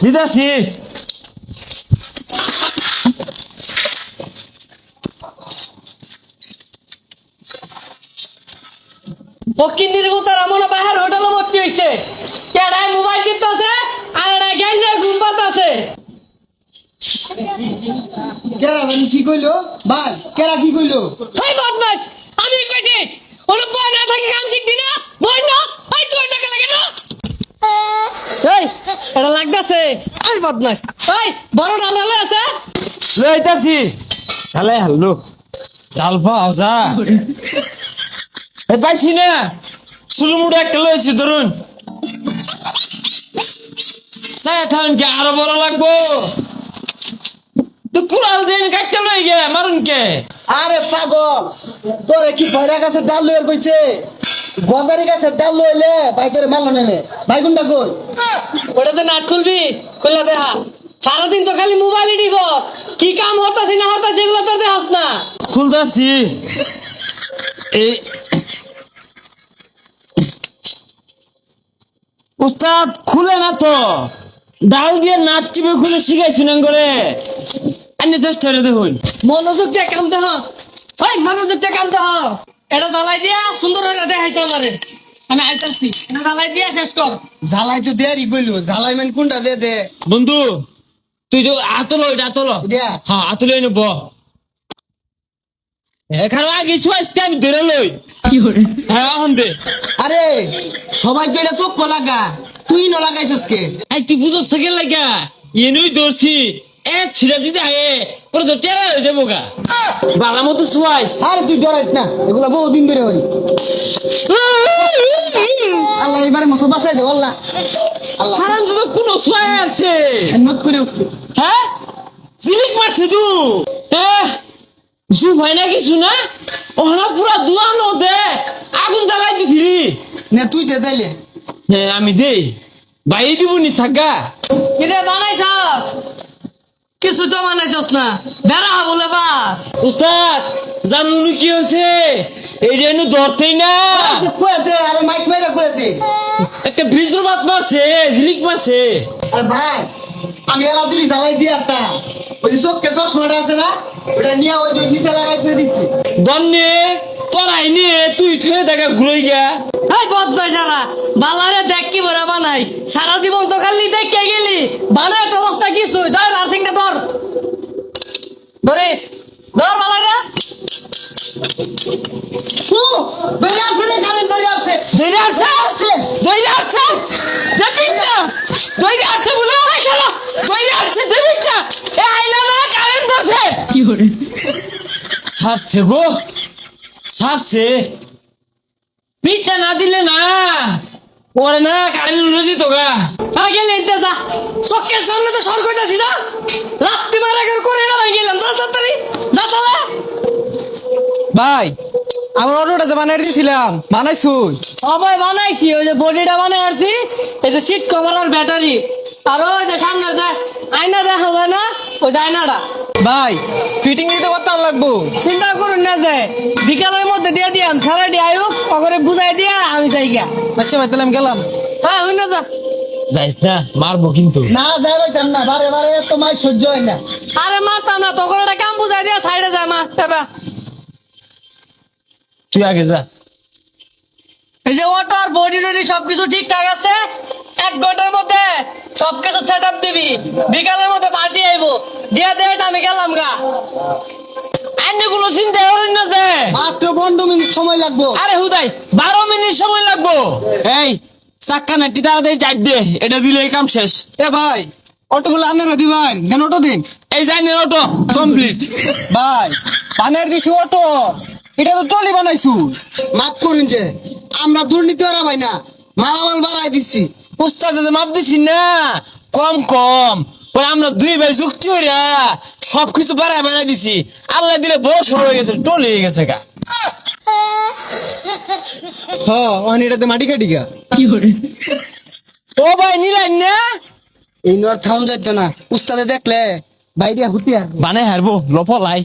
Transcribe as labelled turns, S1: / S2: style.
S1: দিদাসি
S2: পকিনির মতো মনে বাহির হোটেলে ভর্তি হইছে কেডায় মোবাইল টিপতেছে আর এডায় গ্যাংরে ঘুম পাতাছে
S3: কেরা জানি কি কইলো ভাই কেরা কি কইলো
S2: এই বদমাশ আমি কইছি ওর বই না থাকি কাম শিখতি না বই না এই তুই টাকা লাগে না এই এটা লাগতাছে এই বদমাশ এই বড় ডালে আছে
S1: লইতাছি চালে হাল্লো জাল পাও যা এই পাইছি না সুলুমুড়ো একটা লইছি ধরুন সাইঠান কে আরো বড় লাগবো তুই কুড়াল দিন কাটতে লই গে মারুন কে
S3: আরে পাগল তোরে কি ভয়রা গাছের ডাল লইর কইছে বাজারে গাছের ডাল লইলে ভাই তোরে মারলো নেলে ভাই গুন্ডা কই
S2: ওটাতে নাট খুলবি খুলে দেখা সারাদিন তো খালি মোবাইলই দিব কি কাম হতাছি না হতাছি এগুলো তোর দেখাস না
S1: খুলতাছি এই উস্তাদ খুলে না তো ডাল দিয়ে নাচ কিভাবে খুলে শিখাইছি না করে আনি চেষ্টা করে দেখুন
S2: মনোযোগ দিয়ে কাম দেখাস ওই মনোযোগ দিয়ে কাম দেখাস এটা জ্বালাই দিয়া সুন্দর হয়ে দেখাইছে আমারে আমি আইতাছি এটা জ্বালাই দিয়া শেষ কর
S3: ঝালাই তো দেরি কইলো ঝালাই মান কোনটা দে দে
S1: বন্ধু তুই যে আতলো এটা আতলো
S3: দিয়া
S1: হ্যাঁ আতলো নেব এখানে আগে শুয়াইতে আমি ধরে লই
S2: কি করে
S1: হ্যাঁ এখন দে
S3: আরে সবাই তো এটা চোখ লাগা তুই ন লাগাইছস কে
S1: এই তুই বুঝস থেকে লাগা এনুই ধরছি এ ছিড়া যদি আগে পরে তো টেরা হয়ে যাবো গা বালা মতো শুয়াইস
S3: আরে তুই ডরাইস না এগুলা বহুদিন ধরে হরি আল্লাহ এবারে মতো বাঁচাই দে আল্লাহ আল্লাহ
S1: হারাম যদি কোনো শুয়াই আছে
S3: মত করে উঠছে
S1: হ্যাঁ জিলিক মারছে তু হ্যাঁ জু ভাই না কিছু না ওখানে পুরা দুয়ানো দে আগুন জ্বালাই দিছিলি
S3: না তুই দে তাইলে
S1: হ্যাঁ আমি দেই বাইরে দিব নি থাকা
S2: কিরে বানাইছস কিছু তো বানাইছস না বেড়া বলে বাস
S1: উস্তাদ জানুনি কি হয়েছে এই রেনু ধরতেই না
S3: কয়ে দে আরে মাইক মেরে কয়ে দে
S1: একটা বীজবাত মারছে ঝিলিক মারছে
S3: আর ভাই আমি এলা দিলি জ্বালাই দিয়ে একটা ওই যে চোখের চশমাটা আছে না ওটা নিয়ে ওই যে নিচে লাগাই করে দিচ্ছি
S1: দন্নে তোরাই নিয়ে তুই থুয়ে দেখা ঘুরে গিয়া
S2: এই বদমাই যারা বালারে দেখ কি বড় বানাই সারা জীবন তো খালি দেখে গেলি বানায় তো অবস্থা কিছু ধর আর্থিংটা ধর ধরিস ধর বালারে
S3: ও দড়ি আছে রে কারেন্ট দড়ি আছে
S1: দইরা আছে দইরা আছে দেখিন না দইরা আছে বলে ভাই কেন দইরা আছে দেখিন না এ আইলা না কারেন্ট ধরছে
S2: কি করে
S1: সারছে গো সারছে পিঠা না দিলে না পরে না কারেন্ট লুজি তো গা
S2: আগে লেনতে যা চোখের সামনে তো সর কইতাছি যা লাত্তি মারা করে না ভাই গেলাম যা তাড়াতাড়ি যা চলে
S4: ভাই আমার অটোটা যে বানাই দিয়েছিলাম বানাইছুই
S2: সবাই বানাইছি ওই যে বডিটা বানাই আসছি এই যে সিট কভার আর ব্যাটারি আর ওই যে সামনে যে আয়না দেখা যায় না ওই যে আয়নাটা
S4: ভাই ফিটিং দিতে কত টাকা লাগবো
S2: চিন্তা করুন না যে বিকালের মধ্যে দিয়ে দিয়াম সারাই দিয়ে আয়ুক ওকে বুঝাই দিয়া আমি যাই গা
S4: আচ্ছা ভাই তাহলে আমি গেলাম
S2: হ্যাঁ হই না যা
S1: যাইস না মারবো কিন্তু
S3: না যাই পাইতাম না বারে বারে তো মাই সহ্য হয় না
S2: আরে মারতাম না তখন একটা কাম বুঝাই দিয়া সাইডে যায় মা এবার
S1: তুই আগে যা
S2: এই যে ওয়াটার বডি টডি সবকিছু ঠিকঠাক আছে 1 ঘন্টার মধ্যে সবকিছু সেট আপ দিবি বিকালের মধ্যে পার্টি আইবো দিয়া দে আমি গেলাম গা
S1: আইনগুলো চিন্তা করেন না যে
S3: মাত্র 15 মিনিট সময় লাগবে
S1: আরে হুদাই 12 মিনিট সময় লাগবো এই চাক্কা নাটি তাড়াতাড়ি চাপ দে এটা দিলে এই কাম শেষ
S4: এ ভাই অটোগুলো আপনারা দিবেন কেন অটো দিন
S1: এই জাইনের অটো কমপ্লিট
S4: ভাই বানাই দিছি অটো এটা তো টলি বানাইছু
S3: মাফ করুন যে আমরা দুর্নীতি ওরা ভাই না মালামাল বাড়াই দিচ্ছি
S1: উস্তাদ যে মাপ দিছি না কম কম পরে আমরা দুই ভাই যুক্তি হইরা সবকিছু বাড়ায় বানাই দিছি আল্লাহ দিলে বড় সড় হয়ে গেছে টলি হয়ে গেছে গা
S4: হ্যাঁ এটাতে মাটি কাটি গা
S1: ও ভাই নিলেন না
S3: এই নর থাউন যাইতো না উস্তাদে দেখলে বাইরে হুতিয়ার
S1: বানাই হারবো লফলাই